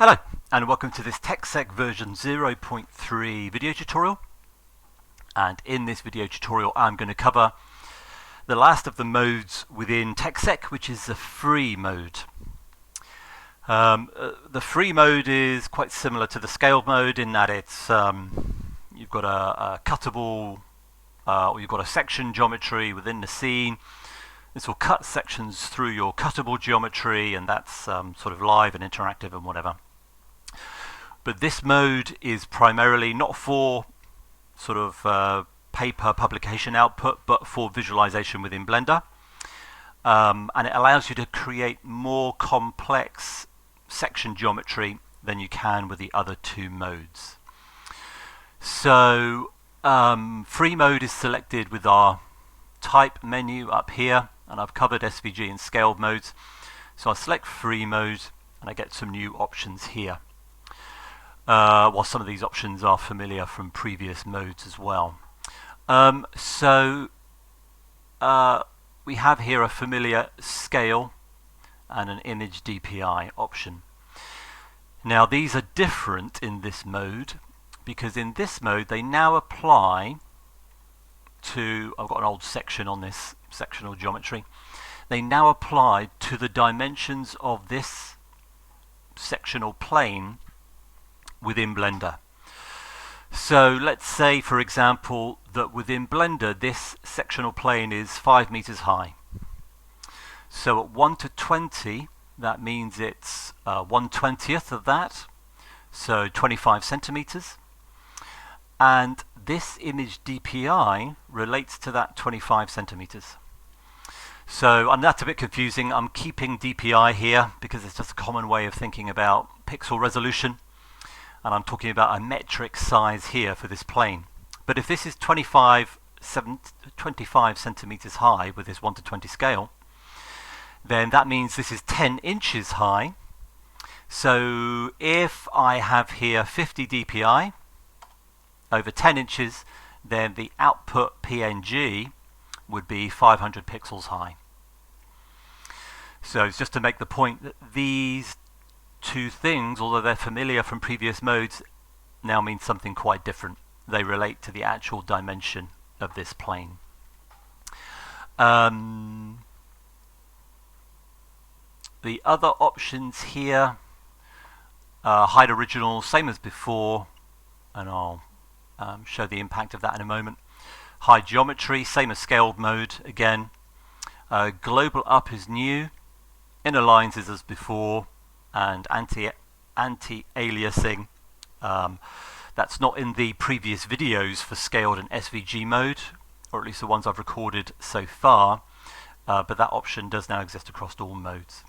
Hello and welcome to this TechSec version 0.3 video tutorial, and in this video tutorial I'm going to cover the last of the modes within TechSec, which is the free mode. The free mode is quite similar to the scaled mode in that it's you've got a cuttable or you've got a section geometry within the scene. This will cut sections through your cuttable geometry, and that's sort of live and interactive and whatever. But this mode is primarily not for sort of paper publication output, but for visualization within Blender. And it allows you to create more complex section geometry than you can with the other two modes. So free mode is selected with our type menu up here, and I've covered SVG and scaled modes. So I select free mode and I get some new options here. While some of these options are familiar from previous modes as well. We have here a familiar scale and an image DPI option. Now these are different in this mode because in this mode they now apply to, I've got an old section on this sectional geometry, they now apply to the dimensions of this sectional plane within Blender. So let's say, for example, that within Blender this sectional plane is 5 meters high. So at 1 to 20, that means it's 1/20th of that, so 25 centimeters. And this image DPI relates to that 25 centimeters. So, and that's a bit confusing. I'm keeping DPI here because it's just a common way of thinking about pixel resolution. And I'm talking about a metric size here for this plane. But if this is 25 centimeters high with this 1 to 20 scale, then that means this is 10 inches high. So if I have here 50 DPI over 10 inches, then the output PNG would be 500 pixels high. So it's just to make the point that these two things, although they're familiar from previous modes, now mean something quite different. They relate to the actual dimension of this plane. The other options here, hide original, same as before, and I'll show the impact of that in a moment. Hide geometry, same as scaled mode again. Global up is new, inner lines is as before, and anti-aliasing, that's not in the previous videos for scaled and SVG mode, or at least the ones I've recorded so far, but that option does now exist across all modes.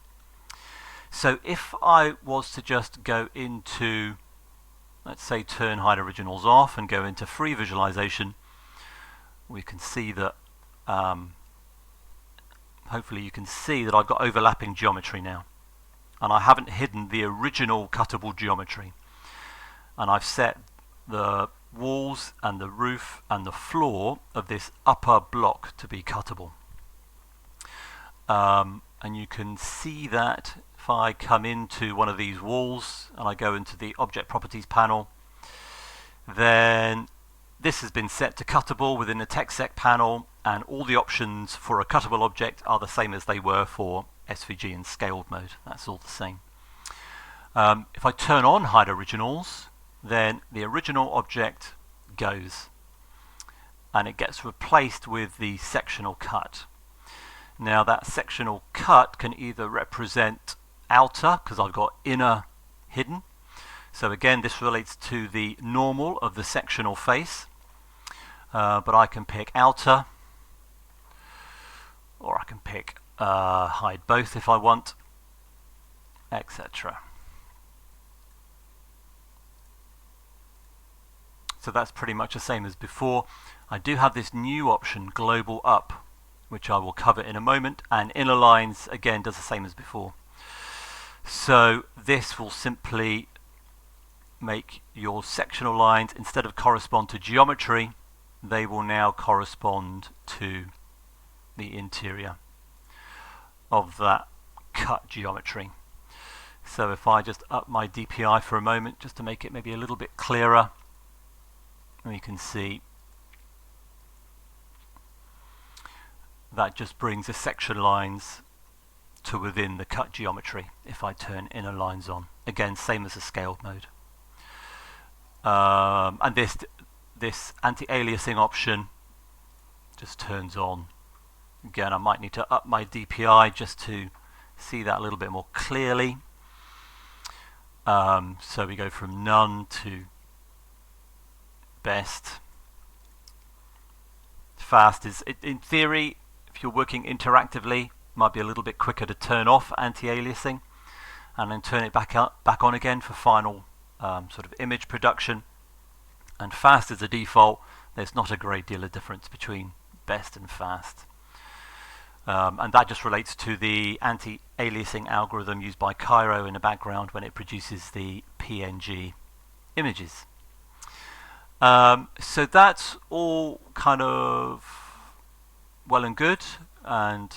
So if I was to just go into, let's say, turn hide originals off and go into free visualization, we can see that hopefully you can see that I've got overlapping geometry now. And I haven't hidden the original cuttable geometry. And I've set the walls and the roof and the floor of this upper block to be cuttable. And you can see that if I come into one of these walls and I go into the Object Properties panel, then this has been set to cuttable within the TechSec panel, and all the options for a cuttable object are the same as they were for SVG and scaled mode. That's all the same. If I turn on hide originals, then the original object goes and it gets replaced with the sectional cut. Now that sectional cut can either represent outer, because I've got inner hidden. So again, this relates to the normal of the sectional face, but I can pick outer, or I can pick hide both if I want, etc. So that's pretty much the same as before. I do have this new option, global up, which I will cover in a moment, and inner lines again does the same as before. So this will simply make your sectional lines, instead of correspond to geometry, they will now correspond to the interior of that cut geometry. So if I just up my DPI for a moment, just to make it maybe a little bit clearer, we can see that just brings the section lines to within the cut geometry if I turn inner lines on. Again, same as the scaled mode. And this anti-aliasing option just turns on. Again, I might need to up my DPI just to see that a little bit more clearly. So we go from none to best. Fast is, in theory, if you're working interactively, might be a little bit quicker to turn off anti-aliasing and then turn it back on again for final sort of image production. And fast as a default, there's not a great deal of difference between best and fast. And that just relates to the anti-aliasing algorithm used by Cairo in the background when it produces the PNG images. So that's all kind of well and good, and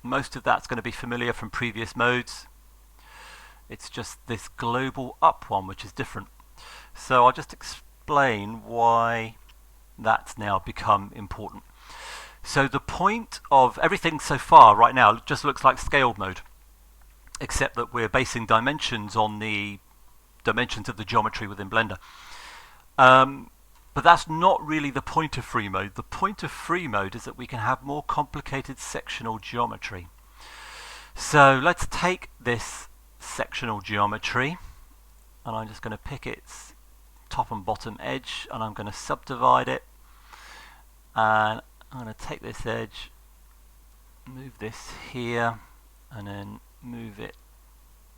most of that's going to be familiar from previous modes. It's just this global up one which is different. So I'll just explain why that's now become important. So the point of everything so far right now just looks like scaled mode, except that we're basing dimensions on the dimensions of the geometry within Blender. But that's not really the point of free mode. The point of free mode is that we can have more complicated sectional geometry. So let's take this sectional geometry, and I'm just going to pick its top and bottom edge, and I'm going to subdivide it, and I'm going to take this edge, move this here, and then move it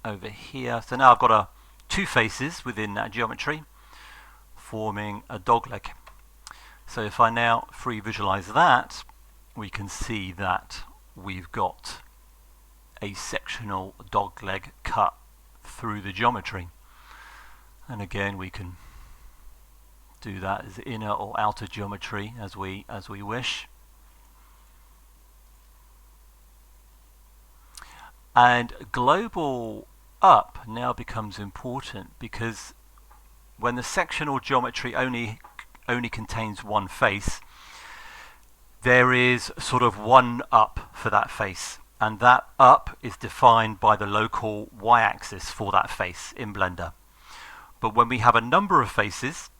over here. So now I've got two faces within that geometry forming a dogleg. So if I now free visualize that, we can see that we've got a sectional dogleg cut through the geometry. And again, we can do that as inner or outer geometry as we wish. And global up now becomes important because when the sectional geometry only contains one face, there is sort of one up for that face, and that up is defined by the local y-axis for that face in Blender. But when we have a number of faces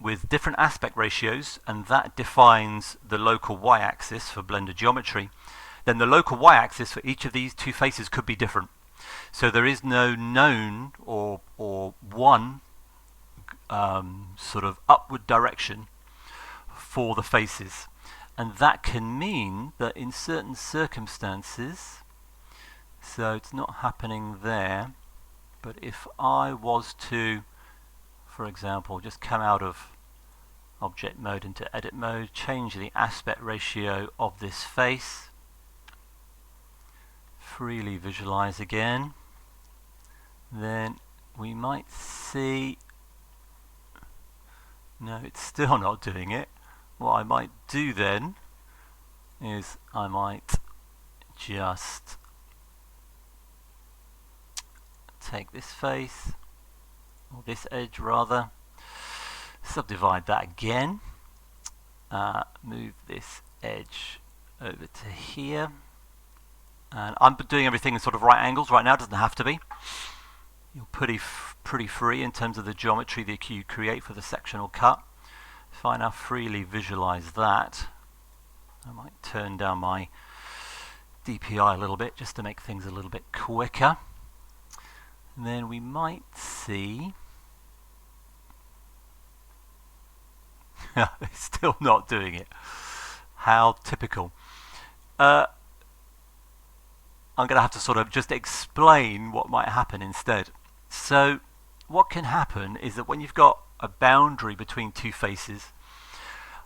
with different aspect ratios, and that defines the local y-axis for Blender geometry, then the local y-axis for each of these two faces could be different. So there is no known or one sort of upward direction for the faces, and that can mean that in certain circumstances, so it's not happening there, but if I was to, for example, just come out of object mode into edit mode, change the aspect ratio of this face, freely visualize again, then we might see, no, it's still not doing it. What I might do then is I might just take this face, or this edge rather, subdivide that again, move this edge over to here, and I'm doing everything in sort of right angles right now. It doesn't have to be. You're pretty free in terms of the geometry that you create for the sectional cut. If I now freely visualize that, I might turn down my DPI a little bit just to make things a little bit quicker. And then we might see it's still not doing it. How typical. I'm going to have to sort of just explain what might happen instead. So what can happen is that when you've got a boundary between two faces,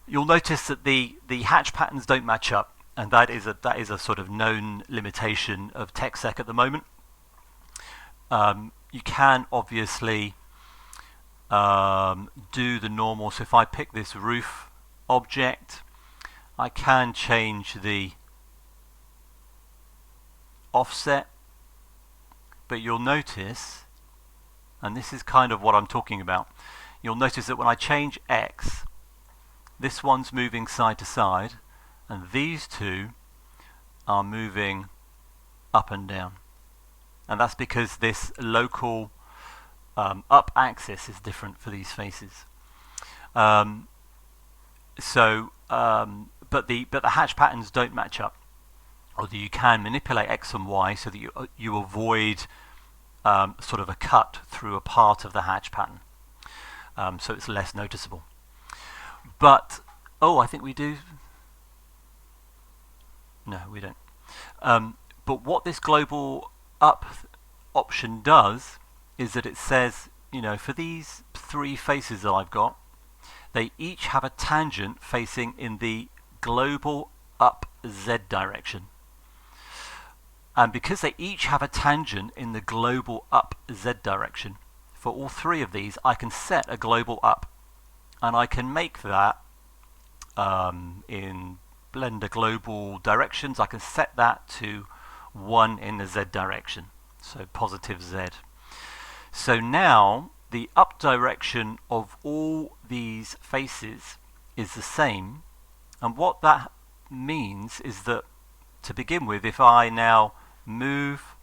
you'll notice that the hatch patterns don't match up, and that is a sort of known limitation of TechSec at the moment. You can obviously do the normal. So if I pick this roof object, I can change the offset but you'll notice, and this is kind of what I'm talking about, you'll notice that when I change X, this one's moving side to side, and these two are moving up and down. And that's because this local up axis is different for these faces. But the hatch patterns don't match up. Although you can manipulate X and Y so that you avoid sort of a cut through a part of the hatch pattern, so it's less noticeable. But I think we do. No, we don't. But what this global up option does is that it says, for these three faces that I've got, they each have a tangent facing in the global up Z direction. And because they each have a tangent in the global up Z direction, for all three of these, I can set a global up. And I can make that in Blender global directions. I can set that to 1 in the Z direction, so positive Z. So now the up direction of all these faces is the same, and what that means is that, to begin with, if I now move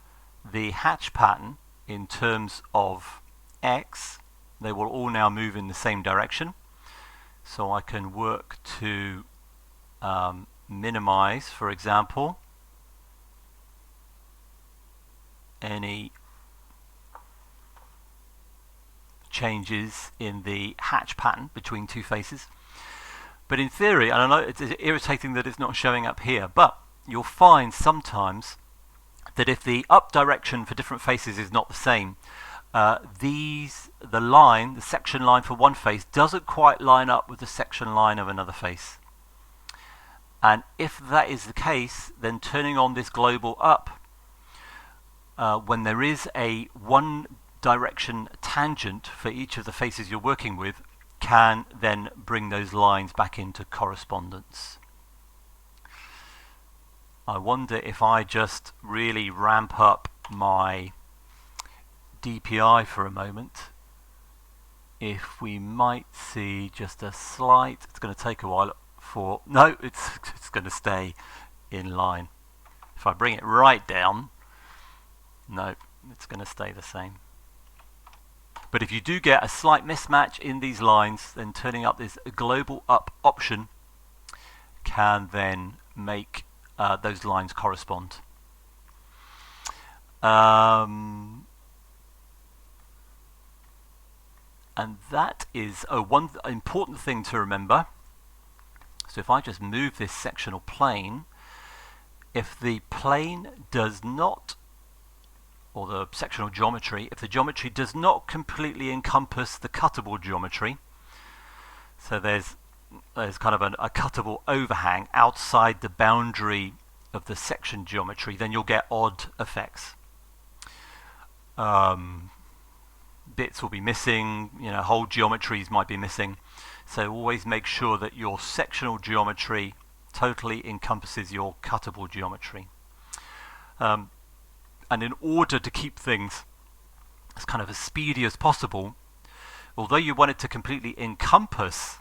the hatch pattern in terms of X, they will all now move in the same direction. So I can work to minimize, for example, any changes in the hatch pattern between two faces. But in theory, and I know it's irritating that it's not showing up here, but you'll find sometimes that if the up direction for different faces is not the same, the section line for one face doesn't quite line up with the section line of another face. And if that is the case, then turning on this global up, when there is a one direction tangent for each of the faces you're working with, can then bring those lines back into correspondence. I wonder if I just really ramp up my DPI for a moment, if we might see just a slight, it's going to take a while for, no, it's going to stay in line. If I bring it right down, no, it's going to stay the same. But if you do get a slight mismatch in these lines, then turning up this global up option can then make those lines correspond. And that is one important thing to remember. So if I just move this sectional plane, if the plane does not, or the sectional geometry, if the geometry does not completely encompass the cuttable geometry, so there's kind of a cuttable overhang outside the boundary of the section geometry, then you'll get odd effects. Bits will be missing, whole geometries might be missing. So always make sure that your sectional geometry totally encompasses your cuttable geometry. And in order to keep things as kind of as speedy as possible, although you want it to completely encompass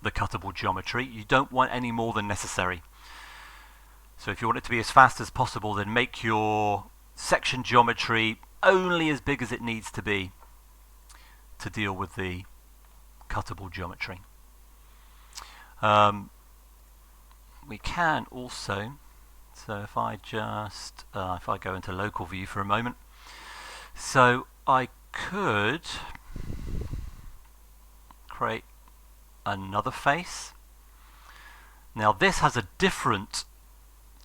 the cuttable geometry, you don't want any more than necessary. So if you want it to be as fast as possible, then make your section geometry only as big as it needs to be to deal with the cuttable geometry. We can also, so if I just if I go into local view for a moment, so I could create another face. Now this has a different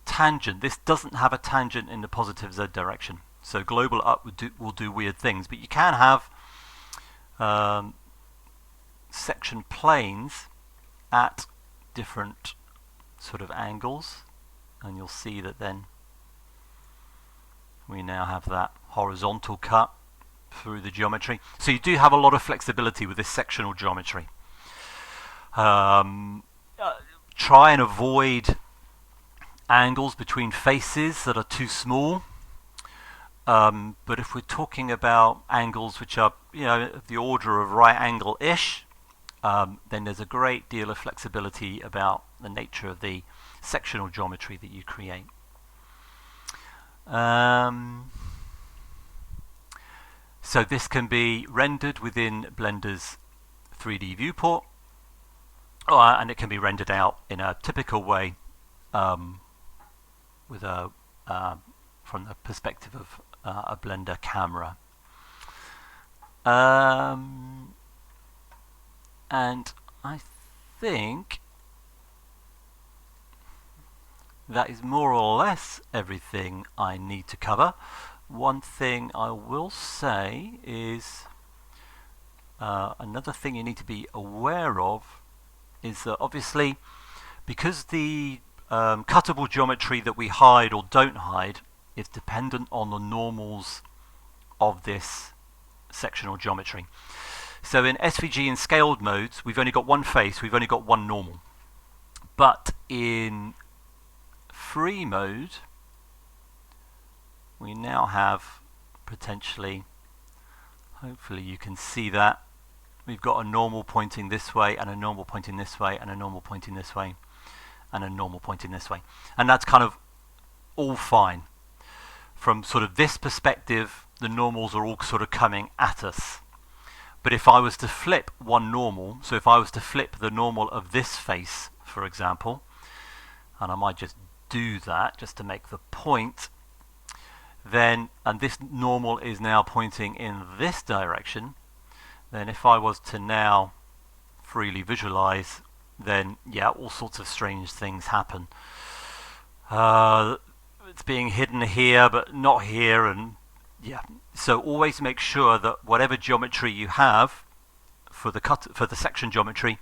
tangent. This doesn't have a tangent in the positive Z direction. So global up will do weird things, but you can have section planes at different sort of angles, and you'll see that then we now have that horizontal cut through the geometry. So you do have a lot of flexibility with this sectional geometry. Try and avoid angles between faces that are too small. But if we're talking about angles which are, the order of right angle-ish, then there's a great deal of flexibility about the nature of the sectional geometry that you create. So this can be rendered within Blender's 3D viewport, and it can be rendered out in a typical way with from the perspective of a Blender camera. And I think that is more or less everything I need to cover. One thing I will say is another thing you need to be aware of is that obviously because the cuttable geometry that we hide or don't hide is dependent on the normals of this sectional geometry. So in SVG and scaled modes, we've only got one face, we've only got one normal. But in free mode, we now have potentially, hopefully you can see that, we've got a normal pointing this way and a normal pointing this way and a normal pointing this way and a normal pointing this way. And that's kind of all fine. From sort of this perspective, the normals are all sort of coming at us. But if I was to flip one normal, so if I was to flip the normal of this face, for example, and I might just do that just to make the point, then, and this normal is now pointing in this direction, then if I was to now freely visualize, then yeah, all sorts of strange things happen. It's being hidden here but not here, and yeah, so always make sure that whatever geometry you have for the section geometry,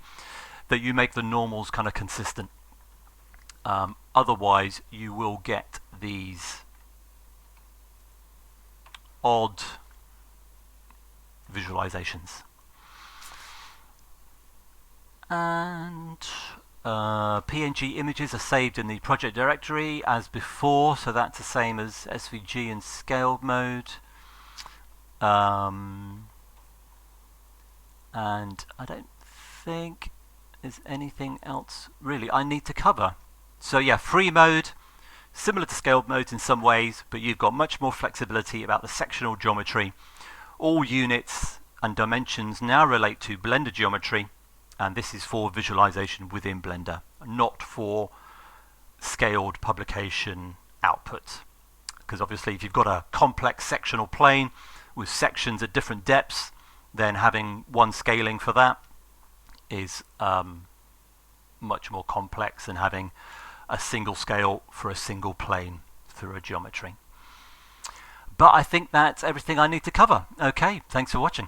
that you make the normals kind of consistent. Otherwise you will get these odd visualizations. And PNG images are saved in the project directory as before, so that's the same as SVG and scaled mode. And I don't think there's anything else really I need to cover. So yeah, free mode, similar to scaled modes in some ways, but you've got much more flexibility about the sectional geometry. All units and dimensions now relate to Blender geometry, and this is for visualization within Blender, not for scaled publication output. Because obviously if you've got a complex sectional plane with sections at different depths, then having one scaling for that is much more complex than having a single scale for a single plane through a geometry. But I think that's everything I need to cover. Okay, thanks for watching.